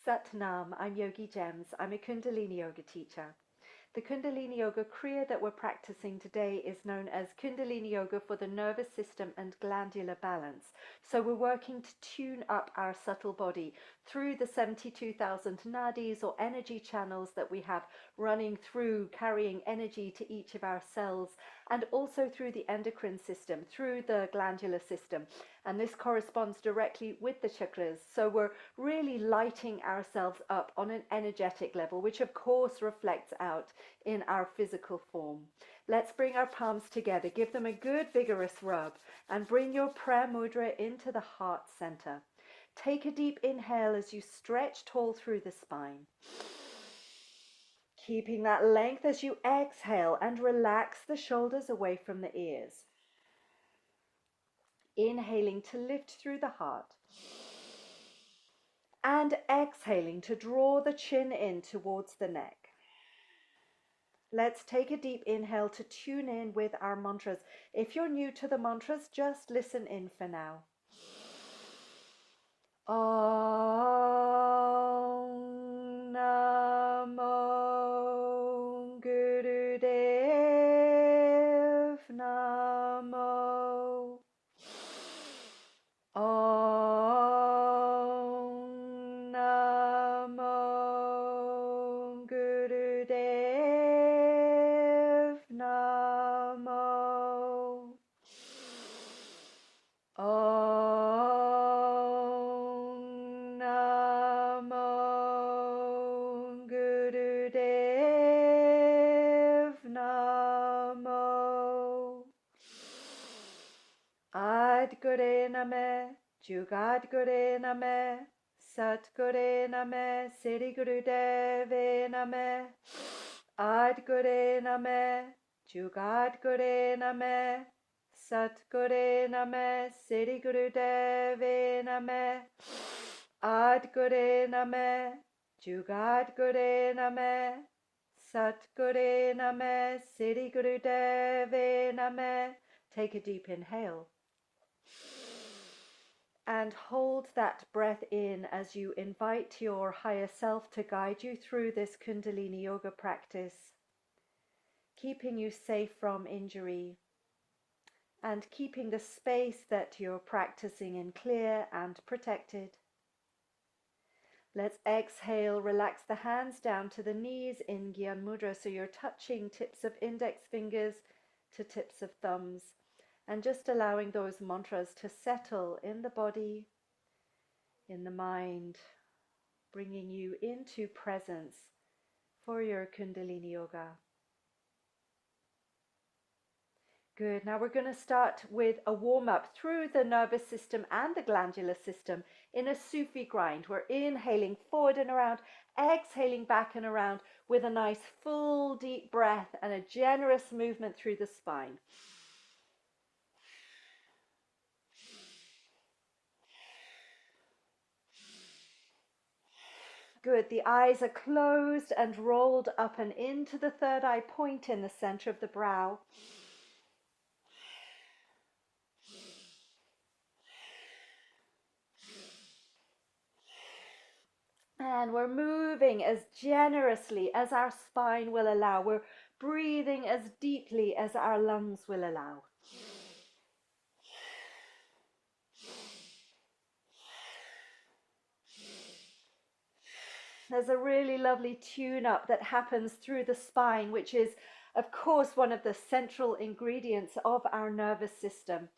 Sat Nam, I'm Yogigems. I'm a Kundalini Yoga teacher. The Kundalini Yoga Kriya that we're practicing today is known as Kundalini Yoga for the nervous system and glandular balance. So we're working to tune up our subtle body through the 72,000 nadis or energy channels that we have running through, carrying energy to each of our cells, and also through the endocrine system, through the glandular system. And this corresponds directly with the chakras. So we're really lighting ourselves up on an energetic level, which of course reflects out in our physical form. Let's bring our palms together, give them a good vigorous rub, and bring your prayer mudra into the heart center. Take a deep inhale as you stretch tall through the spine. Keeping that length as you exhale and relax the shoulders away from the ears. Inhaling to lift through the heart. And exhaling to draw the chin in towards the neck. Let's take a deep inhale to tune in with our mantras. If you're new to the mantras, just listen in for now. Om Namo Gurudev Namo. Om Namo Gurudev Namo. Om Namo Gurudev Namo. Adgure Name, Jugadgure Name, Satgure Name, Sri Gurudeve Name. Adgure Name, Jugadgure Name, Satgure Name, Sri Gurudeve Name. Adgure Name, Jugadgure Name, Satgure Name, Sri Gurudeve Name. Take a deep inhale. And hold that breath in as you invite your higher self to guide you through this Kundalini Yoga practice, keeping you safe from injury and keeping the space that you're practicing in clear and protected. Let's exhale, relax the hands down to the knees in Gyan Mudra, so you're touching tips of index fingers to tips of thumbs. And just allowing those mantras to settle in the body, in the mind, bringing you into presence for your Kundalini Yoga. Good. Now we're going to start with a warm-up through the nervous system and the glandular system in a Sufi grind. We're inhaling forward and around, exhaling back and around with a nice full deep breath and a generous movement through the spine. Good. The eyes are closed and rolled up and into the third eye point in the center of the brow. And we're moving as generously as our spine will allow. We're breathing as deeply as our lungs will allow. There's a really lovely tune-up that happens through the spine, which is, of course, one of the central ingredients of our nervous system.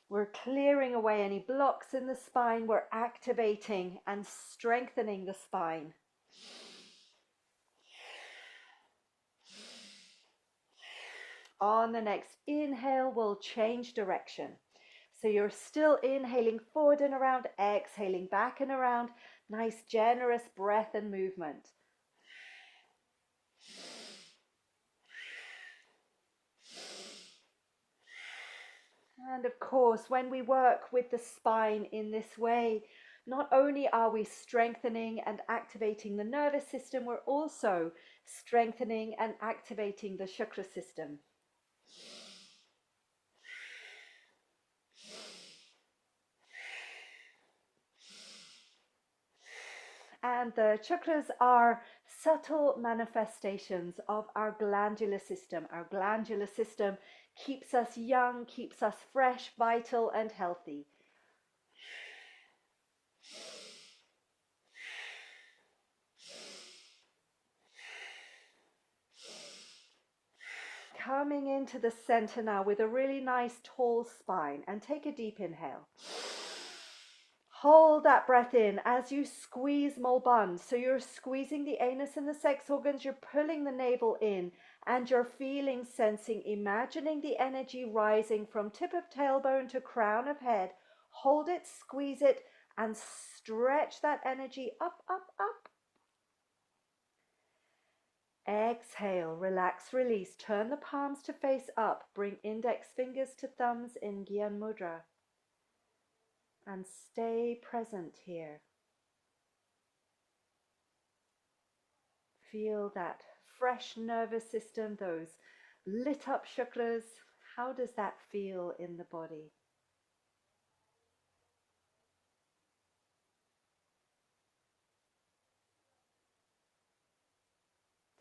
We're clearing away any blocks in the spine. We're activating and strengthening the spine. On the next inhale, we'll change direction. So you're still inhaling forward and around, exhaling back and around. Nice, generous breath and movement. And of course, when we work with the spine in this way, not only are we strengthening and activating the nervous system, we're also strengthening and activating the chakra system. And the chakras are subtle manifestations of our glandular system. Our glandular system keeps us young, keeps us fresh, vital, and healthy. Coming into the center now with a really nice tall spine, and take a deep inhale. Hold that breath in as you squeeze Mulband. So you're squeezing the anus and the sex organs, you're pulling the navel in, and you're feeling, sensing, imagining the energy rising from tip of tailbone to crown of head. Hold it, squeeze it, and stretch that energy up, up, up. Exhale, relax, release. Turn the palms to face up. Bring index fingers to thumbs in Gyan Mudra. And stay present here. Feel that fresh nervous system, those lit up chakras. How does that feel in the body?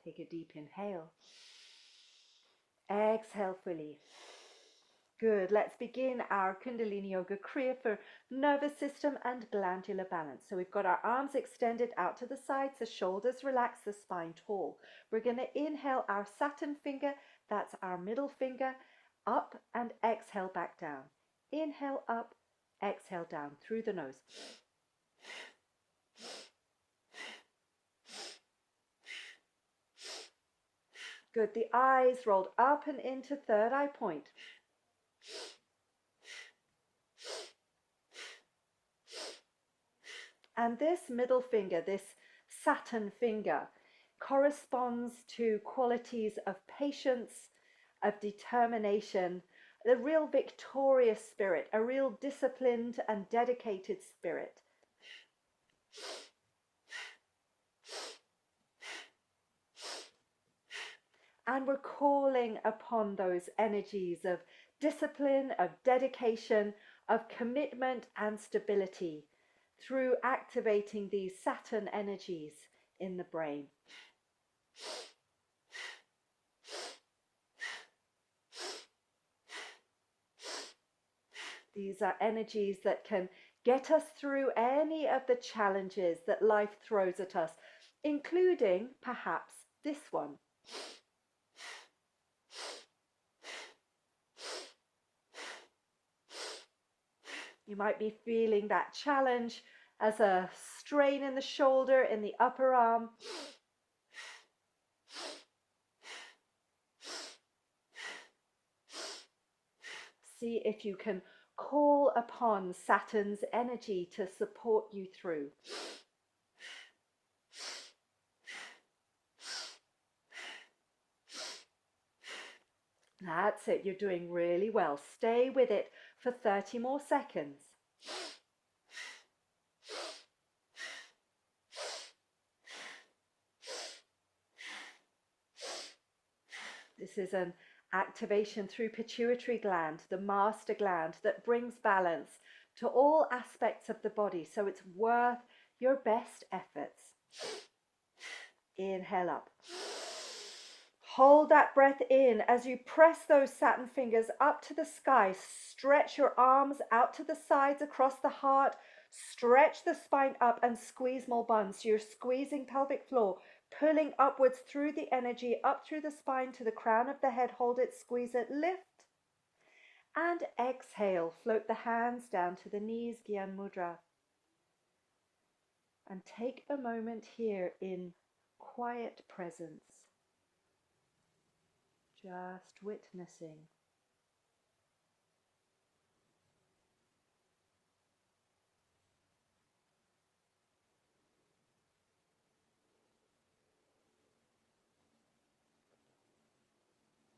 Take a deep inhale. Exhale fully. Good. Let's begin our Kundalini Yoga Kriya for nervous system and glandular balance. So we've got our arms extended out to the sides, the shoulders relaxed, the spine tall. We're going to inhale our Saturn finger, that's our middle finger, up, and exhale back down. Inhale up, exhale down through the nose. Good. The eyes rolled up and into third eye point. And this middle finger, this Saturn finger, corresponds to qualities of patience, of determination, the real victorious spirit, a real disciplined and dedicated spirit. And we're calling upon those energies of discipline, of dedication, of commitment and stability through activating these Saturn energies in the brain. These are energies that can get us through any of the challenges that life throws at us, including perhaps this one. You might be feeling that challenge as a strain in the shoulder, in the upper arm. See if you can call upon Saturn's energy to support you through. That's it, you're doing really well. Stay with it for 30 more seconds. This is an activation through pituitary gland, the master gland that brings balance to all aspects of the body. So it's worth your best efforts. Inhale up. Hold that breath in as you press those Saturn fingers up to the sky. Stretch your arms out to the sides across the heart. Stretch the spine up and squeeze Mulband. So you're squeezing pelvic floor, pulling upwards through the energy, up through the spine to the crown of the head. Hold it, squeeze it, lift. And exhale. Float the hands down to the knees, Gyan Mudra. And take a moment here in quiet presence. Just witnessing.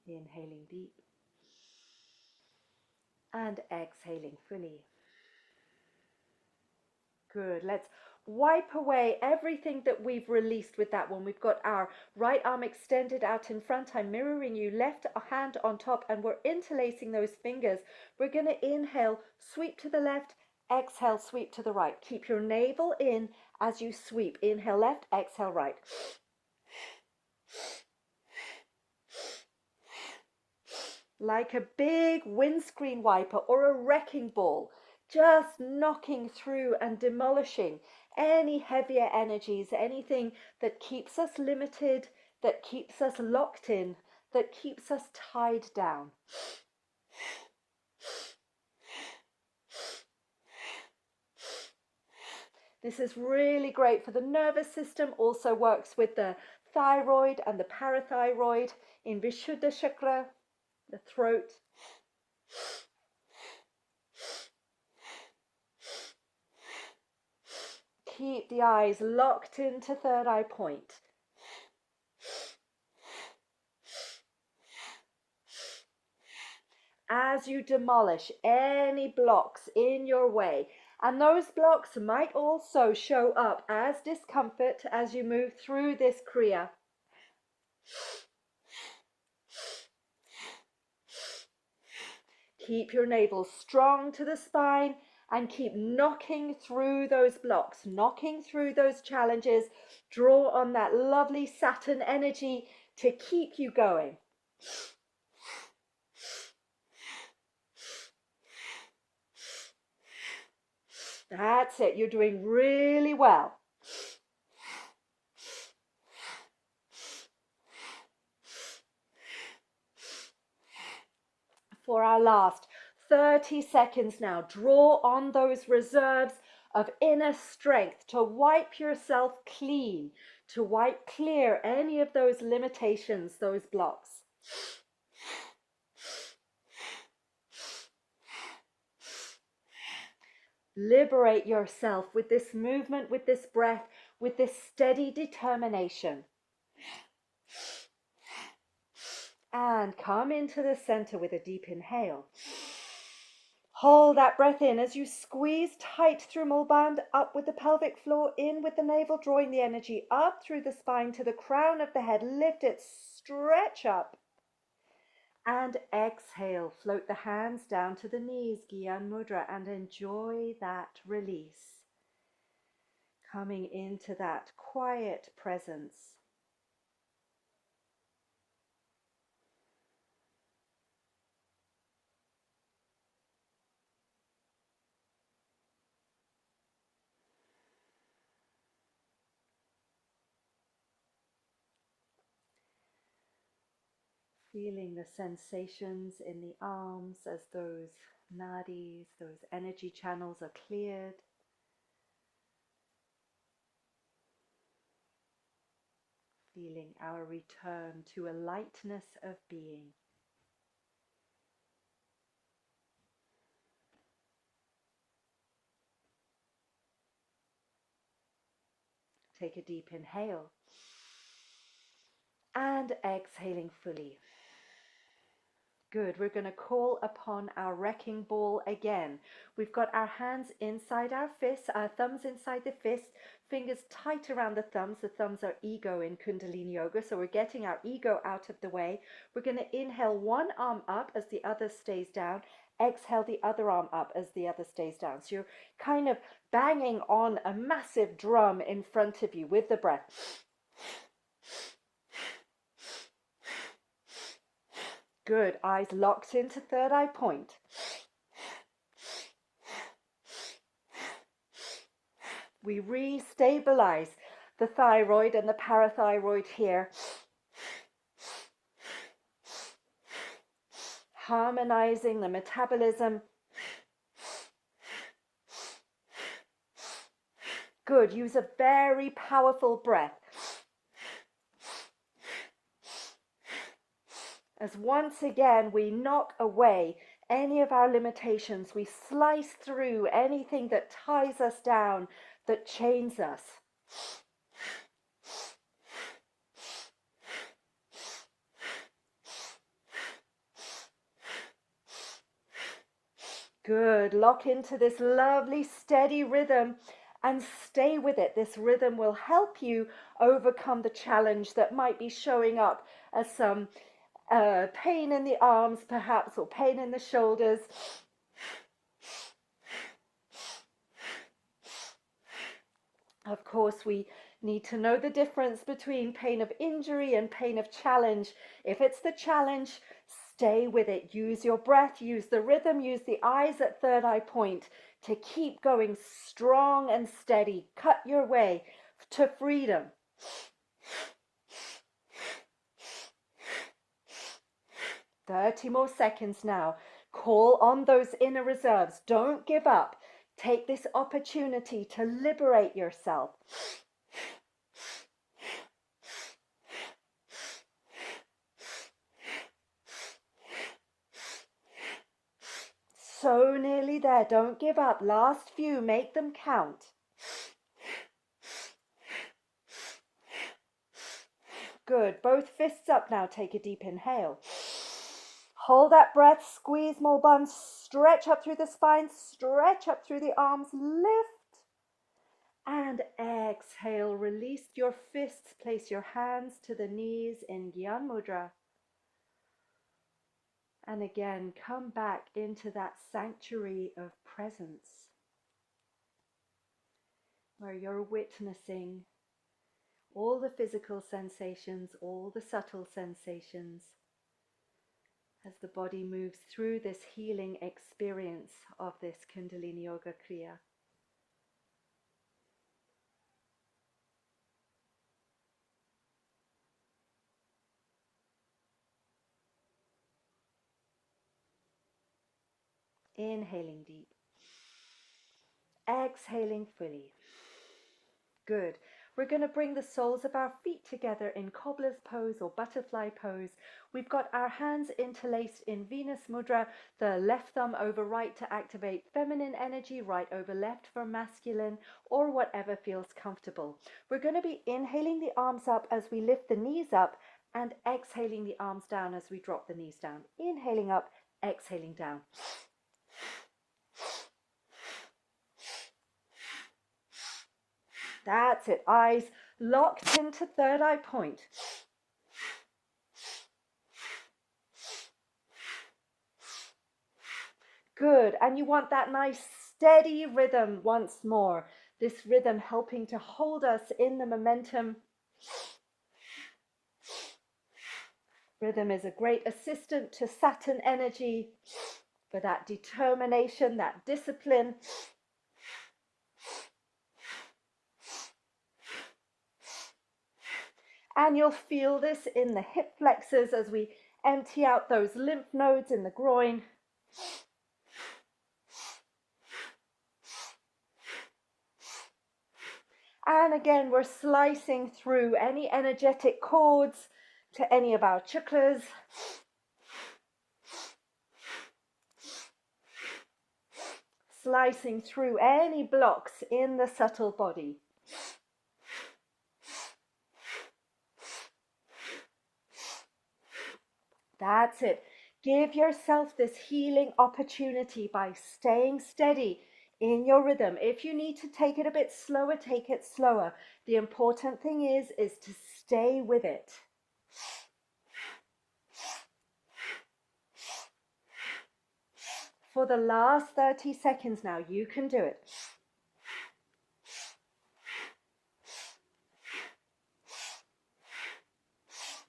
Inhaling deep and exhaling fully. Good. Let's wipe away everything that we've released with that one. We've got our right arm extended out in front. I'm mirroring you, left hand on top, and we're interlacing those fingers. We're going to inhale, sweep to the left, exhale, sweep to the right. Keep your navel in as you sweep. Inhale left, exhale right. Like a big windscreen wiper or a wrecking ball, just knocking through and demolishing any heavier energies, anything that keeps us limited, that keeps us locked in, that keeps us tied down. This is really great for the nervous system, also works with the thyroid and the parathyroid in Vishuddha chakra, the throat. Keep the eyes locked into third eye point. As you demolish any blocks in your way, and those blocks might also show up as discomfort as you move through this Kriya. Keep your navel strong to the spine and keep knocking through those blocks, knocking through those challenges. Draw on that lovely Saturn energy to keep you going. That's it. You're doing really well. For our last 30 seconds now, draw on those reserves of inner strength to wipe yourself clean, to wipe clear any of those limitations, those blocks. Liberate yourself with this movement, with this breath, with this steady determination. And come into the center with a deep inhale. Hold that breath in as you squeeze tight through Mulband, up with the pelvic floor, in with the navel, drawing the energy up through the spine to the crown of the head. Lift it, stretch up. And exhale, float the hands down to the knees, Gyan Mudra, and enjoy that release. Coming into that quiet presence. Feeling the sensations in the arms as those nadis, those energy channels are cleared. Feeling our return to a lightness of being. Take a deep inhale. And exhaling fully. Good. We're going to call upon our wrecking ball again. We've got our hands inside our fists, our thumbs inside the fists, fingers tight around the thumbs. The thumbs are ego in Kundalini Yoga, so we're getting our ego out of the way. We're going to inhale one arm up as the other stays down. Exhale the other arm up as the other stays down. So you're kind of banging on a massive drum in front of you with the breath. Good. Eyes locked into third eye point. We re-stabilize the thyroid and the parathyroid here. Harmonizing the metabolism. Good. Use a very powerful breath. As once again we knock away any of our limitations, we slice through anything that ties us down, that chains us. Good. Lock into this lovely steady rhythm and stay with it. This rhythm will help you overcome the challenge that might be showing up as some pain in the arms perhaps, or pain in the shoulders. Of course, we need to know the difference between pain of injury and pain of challenge. If it's the challenge, stay with it. Use your breath, use the rhythm, use the eyes at third eye point to keep going strong and steady. Cut your way to freedom. "30 more seconds now. Call on those inner reserves. Don't give up. Take this opportunity to liberate yourself. So nearly there. Don't give up. Last few. Make them count. Good. Both fists up now. Take a deep inhale. Hold that breath. Squeeze more buns. Stretch up through the spine. Stretch up through the arms. Lift. And exhale. Release your fists. Place your hands to the knees in Gyan Mudra. And again, come back into that sanctuary of presence where you're witnessing all the physical sensations, all the subtle sensations as the body moves through this healing experience of this Kundalini Yoga Kriya. Inhaling deep. Exhaling fully. Good. We're going to bring the soles of our feet together in cobbler's pose or butterfly pose. We've got our hands interlaced in Venus Mudra, the left thumb over right to activate feminine energy, right over left for masculine, or whatever feels comfortable. We're going to be inhaling the arms up as we lift the knees up and exhaling the arms down as we drop the knees down. Inhaling up, exhaling down. That's it. Eyes locked into third eye point. Good. And you want that nice steady rhythm once more. This rhythm helping to hold us in the momentum. Rhythm is a great assistant to Saturn energy for that determination, that discipline. And you'll feel this in the hip flexors as we empty out those lymph nodes in the groin. And again, we're slicing through any energetic cords to any of our chakras. Slicing through any blocks in the subtle body. That's it. Give yourself this healing opportunity by staying steady in your rhythm. If you need to take it a bit slower, take it slower. The important thing is to stay with it. For the last 30 seconds now, you can do it.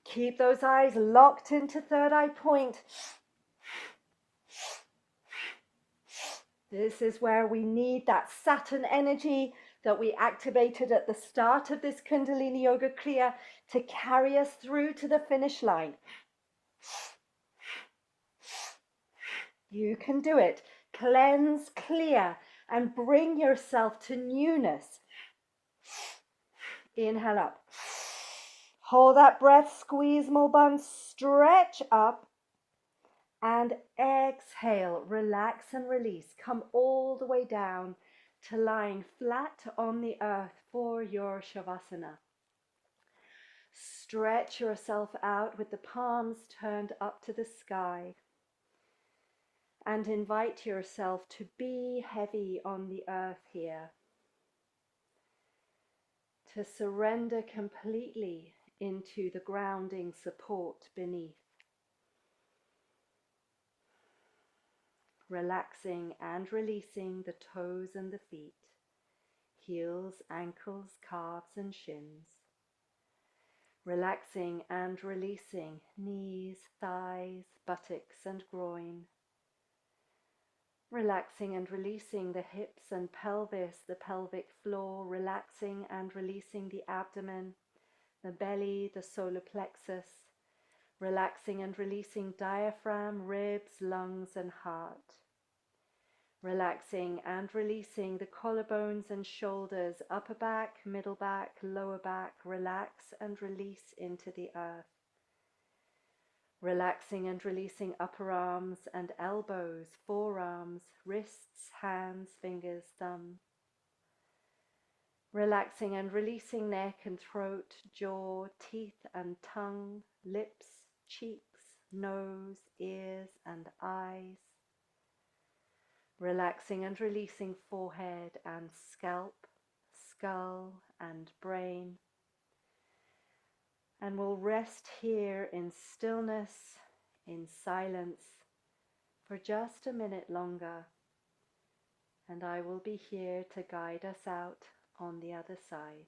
Keep those eyes locked into third eye point. This is where we need that Saturn energy that we activated at the start of this Kundalini Yoga Kriya to carry us through to the finish line. You can do it. Cleanse, clear, and bring yourself to newness. Inhale up. Hold that breath, squeeze more buns, stretch up. And exhale, relax and release. Come all the way down to lying flat on the earth for your Shavasana. Stretch yourself out with the palms turned up to the sky. And invite yourself to be heavy on the earth here. To surrender completely into the grounding support beneath. Relaxing and releasing the toes and the feet. heels, ankles, calves and shins. Relaxing and releasing knees, thighs, buttocks and groin. Relaxing and releasing the hips and pelvis, the pelvic floor, relaxing and releasing the abdomen, the belly, the solar plexus, relaxing and releasing diaphragm, ribs, lungs and heart. Relaxing and releasing the collarbones and shoulders, upper back, middle back, lower back, relax and release into the earth. Relaxing and releasing upper arms and elbows, forearms, wrists, hands, fingers, thumb. Relaxing and releasing neck and throat, jaw, teeth and tongue, lips, cheeks, nose, ears and eyes. Relaxing and releasing forehead and scalp, skull and brain. And we'll rest here in stillness, in silence, for just a minute longer. And I will be here to guide us out on the other side.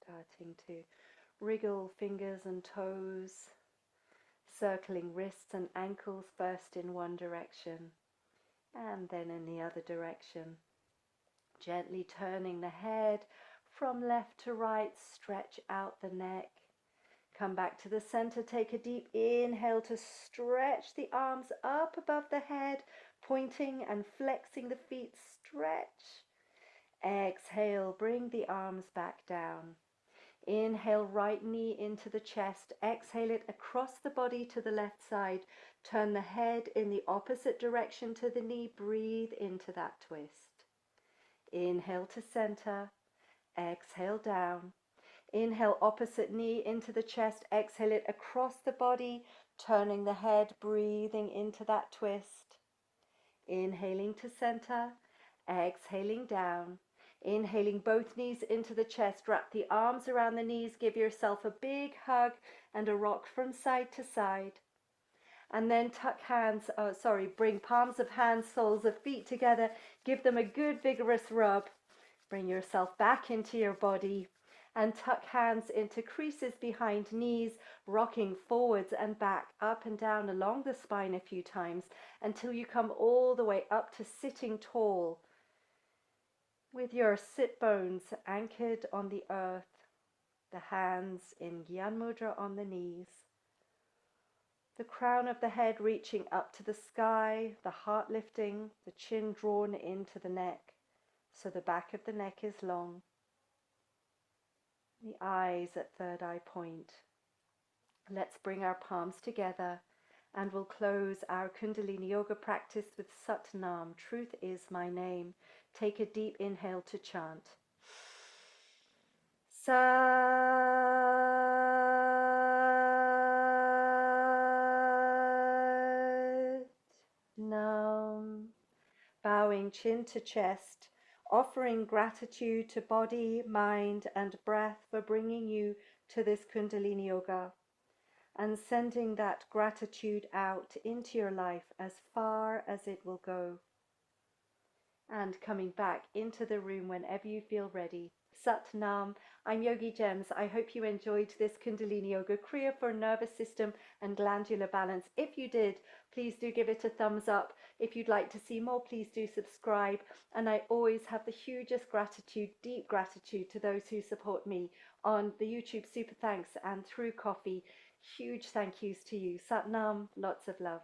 Starting to wriggle fingers and toes, circling wrists and ankles first in one direction and then in the other direction. Gently turning the head from left to right, stretch out the neck. Come back to the center, take a deep inhale to stretch the arms up above the head, pointing and flexing the feet, stretch. Exhale, bring the arms back down. Inhale, right knee into the chest. Exhale it across the body to the left side. Turn the head in the opposite direction to the knee. Breathe into that twist. Inhale to center. Exhale down. Inhale, opposite knee into the chest. Exhale it across the body, turning the head, breathing into that twist. Inhaling to center. Exhaling down. Inhaling both knees into the chest, wrap the arms around the knees, give yourself a big hug and a rock from side to side. And then bring palms of hands, soles of feet together, give them a good vigorous rub. Bring yourself back into your body and tuck hands into creases behind knees, rocking forwards and back, up and down along the spine a few times until you come all the way up to sitting tall, with your sit bones anchored on the earth, the hands in Gyan Mudra on the knees, the crown of the head reaching up to the sky, the heart lifting, the chin drawn into the neck, so the back of the neck is long, the eyes at third eye point. Let's bring our palms together and we'll close our Kundalini Yoga practice with Sat Nam, truth is my name. Take a deep inhale to chant. Sat Nam. Bowing chin to chest, offering gratitude to body, mind and breath for bringing you to this Kundalini Yoga, and sending that gratitude out into your life as far as it will go. And coming back into the room whenever you feel ready. Sat Nam. I'm Yogigems. I hope you enjoyed this Kundalini Yoga Kriya for nervous system and glandular balance. If you did, please do give it a thumbs up. If you'd like to see more, please do subscribe. And I always have the hugest gratitude, deep gratitude to those who support me on the YouTube Super Thanks and through coffee. Huge thank yous to you. Sat Nam. Lots of love.